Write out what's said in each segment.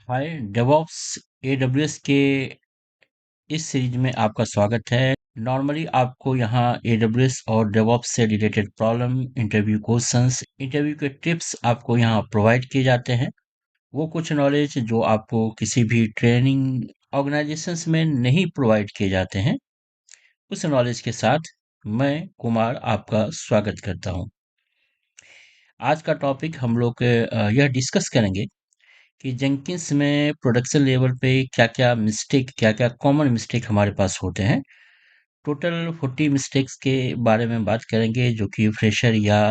हाय DevOps AWS के इस series में आपका स्वागत है। नॉर्मली आपको यहाँ एडब्ल्यूएस और डेवऑप्स से related problem, interview questions, interview के टिप्स आपको यहाँ प्रोवाइड किए जाते हैं। वो कुछ नॉलेज जो आपको किसी भी ट्रेनिंग ऑर्गेनाइजेशंस में नहीं प्रोवाइड किए जाते हैं, उस नॉलेज के साथ मैं कुमार आपका स्वागत करता हूँ। आज का टॉपिक हम लोग यह डिस्कस करेंगे कि जेंकिंस में प्रोडक्शन लेवल पे क्या-क्या मिस्टेक, क्या-क्या कॉमन मिस्टेक हमारे पास होते हैं। टोटल 40 मिस्टेक्स के बारे में बात करेंगे जो कि फ्रेशर या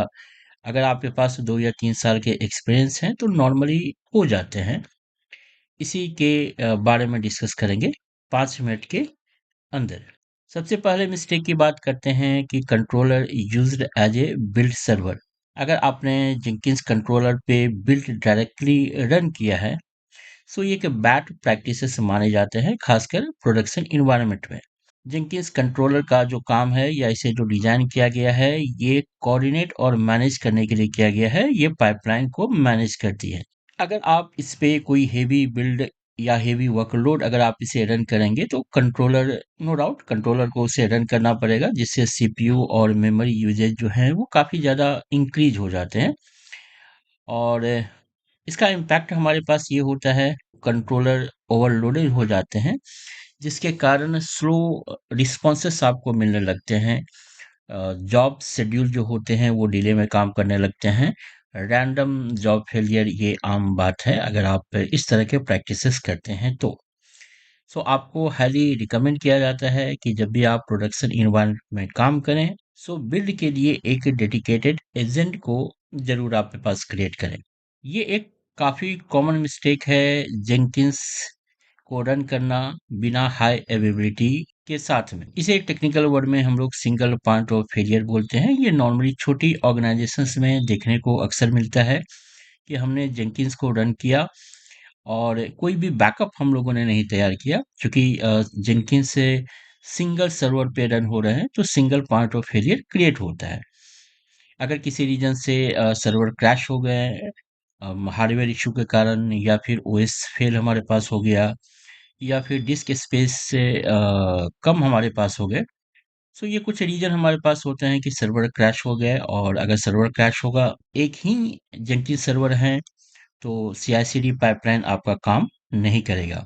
अगर आपके पास 2 या 3 साल के एक्सपीरियंस हैं तो नॉर्मली हो जाते हैं। इसी के बारे में डिस्कस करेंगे 5 मिनट के अंदर। सबसे पहले मिस्टेक की बात करते हैं कि controller used as a build server. अगर आपने जेंकिंस कंट्रोलर पे बिल्ड डायरेक्टली रन किया है सो ये कि बैड प्रैक्टिसेस माने जाते हैं खासकर प्रोडक्शन इन्वायरमेंट में। जेंकिंस कंट्रोलर का जो काम है या इसे जो डिजाइन किया गया है ये कोऑर्डिनेट और मैनेज करने के लिए किया गया है। ये पाइपलाइन को मैनेज करती है। अगर आप इस पे कोई हेवी बिल्ड या हेवी वर्कलोड अगर आप इसे रन करेंगे तो कंट्रोलर नो डाउट कंट्रोलर को उसे रन करना पड़ेगा जिससे सीपीयू और मेमोरी यूजेज जो है वो काफी ज्यादा इंक्रीज हो जाते हैं। और इसका इम्पैक्ट हमारे पास ये होता है कंट्रोलर ओवरलोडेड हो जाते हैं जिसके कारण स्लो रिस्पॉन्सेस आपको मिलने लगते हैं। जॉब शेड्यूल जो होते हैं वो डिले में काम करने लगते हैं। रैंडम जॉब फेलियर ये आम बात है अगर आप इस तरह के प्रैक्टिसेस करते हैं तो। सो आपको हाईली रिकमेंड किया जाता है कि जब भी आप प्रोडक्शन इन्वायरमेंट में काम करें सो बिल्ड के लिए एक डेडिकेटेड एजेंट को जरूर आपके पास क्रिएट करें। ये एक काफी कॉमन मिस्टेक है जेंकिंस को रन करना बिना हाई अवेलेबिलिटी के साथ में। इसे एक टेक्निकल वर्ड में हम लोग सिंगल पॉइंट ऑफ फेलियर बोलते हैं। ये नॉर्मली छोटी ऑर्गेनाइजेशंस में देखने को अक्सर मिलता है कि हमने जेंकिंस को रन किया और कोई भी बैकअप हम लोगों ने नहीं तैयार किया क्योंकि जेंकिंस से सिंगल सर्वर पे रन हो रहे हैं तो single point of failure create होता है। अगर किसी रीजन से सर्वर क्रैश हो गए हार्डवेयर इशू के कारण या फिर ओएस फेल हमारे पास हो गया या फिर डिस्क स्पेस से कम हमारे पास हो गए। सो ये कुछ रीजन हमारे पास होते हैं कि सर्वर क्रैश हो गए और अगर सर्वर क्रैश होगा एक ही जेंकिंस सर्वर है तो सीआईसीडी पाइपलाइन आपका काम नहीं करेगा।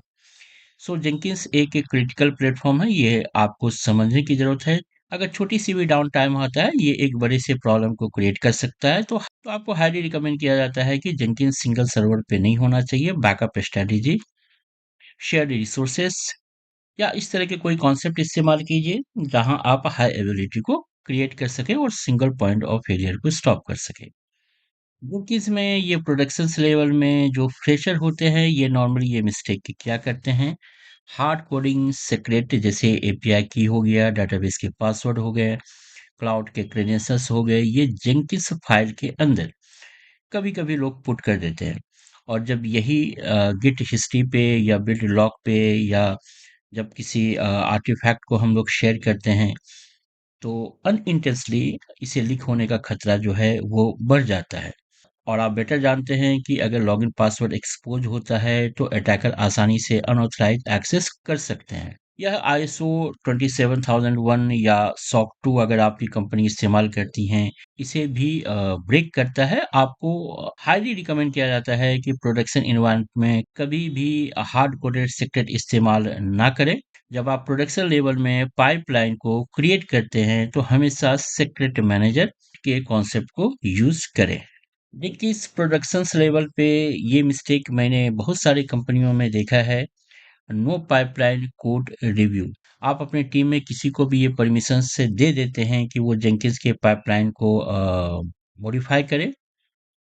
सो जेंकिंस एक क्रिटिकल प्लेटफॉर्म है, ये आपको समझने की जरूरत है। अगर छोटी सी भी डाउन टाइम आता है ये एक बड़े से प्रॉब्लम को क्रिएट कर सकता है तो आपको हाईली रिकमेंड किया जाता है कि जेंकिंस सिंगल सर्वर पे नहीं होना चाहिए। बैकअप स्ट्रेटेजी, शेयर रिसोर्सेस या इस तरह के कोई कॉन्सेप्ट इस्तेमाल कीजिए जहां आप हाई एबिलिटी को क्रिएट कर सकें और सिंगल पॉइंट ऑफ फेलियर को स्टॉप कर सकें। बुकीज में ये प्रोडक्शन लेवल में जो फ्रेशर होते हैं ये नॉर्मली ये मिस्टेक क्या करते हैं, हार्ड कोडिंग सीक्रेट जैसे एपीआई की हो गया, डेटाबेस के पासवर्ड हो गए, क्लाउड के क्रेडेंशियल्स हो गए, ये जेंकिंस फाइल के अंदर कभी कभी लोग पुट कर देते हैं। और जब यही गिट हिस्ट्री पे या बिल्ड लॉग पे या जब किसी आर्टिफैक्ट को हम लोग शेयर करते हैं तो अनइंटेंशनली इसे लीक होने का खतरा जो है वो बढ़ जाता है। और आप बेटर जानते हैं कि अगर लॉगिन पासवर्ड एक्सपोज होता है तो अटैकर आसानी से अनऑथराइज्ड एक्सेस कर सकते हैं। यह आईएसओ 27001 या सॉक 2 अगर आपकी कंपनी इस्तेमाल करती हैं इसे भी ब्रेक करता है। आपको हाईली रिकमेंड किया जाता है कि प्रोडक्शन इन्वायरमेंट में कभी भी हार्ड कोडेड सीक्रेट इस्तेमाल ना करें। जब आप प्रोडक्शन लेवल में पाइपलाइन को क्रिएट करते हैं तो हमेशा सीक्रेट मैनेजर के कॉन्सेप्ट को यूज करें। देखिए इस प्रोडक्शंस लेवल पे ये मिस्टेक मैंने बहुत सारी कंपनियों में देखा है। नो पाइपलाइन कोड रिव्यू, आप अपनी टीम में किसी को भी ये परमिशन से दे देते हैं कि वो जेंकिंस के पाइपलाइन को मॉडिफाई करे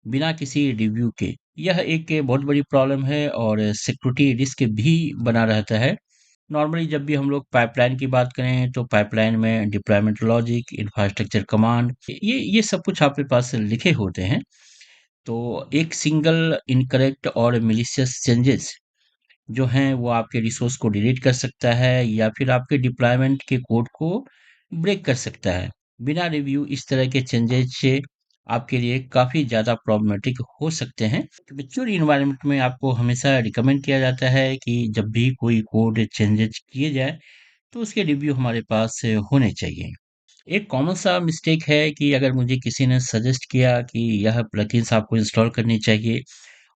बिना किसी रिव्यू के। यह एक बहुत बड़ी प्रॉब्लम है और सिक्योरिटी रिस्क भी बना रहता है। नॉर्मली जब भी हम लोग पाइपलाइन की बात करें तो पाइपलाइन में डिप्लॉयमेंट लॉजिक, इंफ्रास्ट्रक्चर कमांड, ये सब कुछ आपके पास लिखे होते हैं। तो एक सिंगल इनकरेक्ट और मैलिशियस चेंजेस जो हैं वो आपके रिसोर्स को डिलीट कर सकता है या फिर आपके डिप्लॉयमेंट के कोड को ब्रेक कर सकता है। बिना रिव्यू इस तरह के चेंजेस से आपके लिए काफ़ी ज़्यादा प्रॉब्लमेटिक हो सकते हैं। मैच्योर एनवायरनमेंट में आपको हमेशा रिकमेंड किया जाता है कि जब भी कोई कोड चेंजेज़ किए जाए, तो उसके रिव्यू हमारे पास होने चाहिए। एक कॉमन सा मिस्टेक है कि अगर मुझे किसी ने सजेस्ट किया कि यह प्लगइन्स आपको इंस्टॉल करनी चाहिए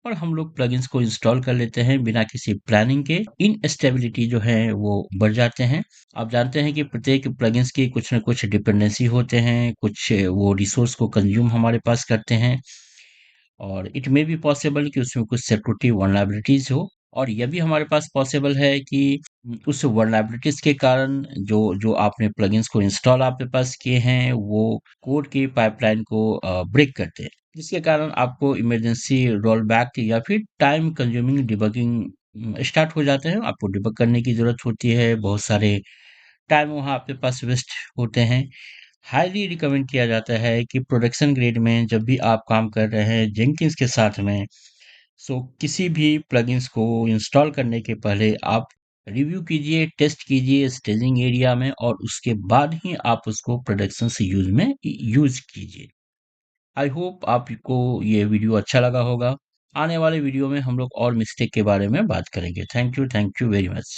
और हम लोग प्लगइन्स को इंस्टॉल कर लेते हैं बिना किसी प्लानिंग के, इनस्टेबिलिटी जो है वो बढ़ जाते हैं। आप जानते हैं कि प्रत्येक प्लगइन्स की कुछ न कुछ डिपेंडेंसी होते हैं, कुछ वो रिसोर्स को कंज्यूम हमारे पास करते हैं और इट मे बी पॉसिबल कि उसमें कुछ सिक्योरिटी वल्नरेबिलिटीज़ हो और ये भी हमारे पास पॉसिबल है कि उस वल्नरेबिलिटीज़ के कारण जो जो आपने प्लगइन्स को इंस्टॉल आपके पास किए हैं, वो कोड की पाइपलाइन को ब्रेक करते हैं। जिसके कारण आपको इमरजेंसी रोलबैक या फिर टाइम कंज्यूमिंग डिबगिंग स्टार्ट हो जाते हैं। आपको डिबग करने की ज़रूरत होती है, बहुत सारे टाइम वहाँ आपके पास वेस्ट होते हैं। हाईली रिकमेंड किया जाता है कि प्रोडक्शन ग्रेड में जब भी आप काम कर रहे हैं जेंकिन्स के साथ में, सो किसी भी प्लगइन्स को इंस्टॉल करने के पहले आप रिव्यू कीजिए, टेस्ट कीजिए स्टेजिंग एरिया में और उसके बाद ही आप उसको प्रोडक्शन से यूज़ कीजिए। आई होप आपको ये वीडियो अच्छा लगा होगा। आने वाले वीडियो में हम लोग और मिस्टेक के बारे में बात करेंगे। Thank you very much.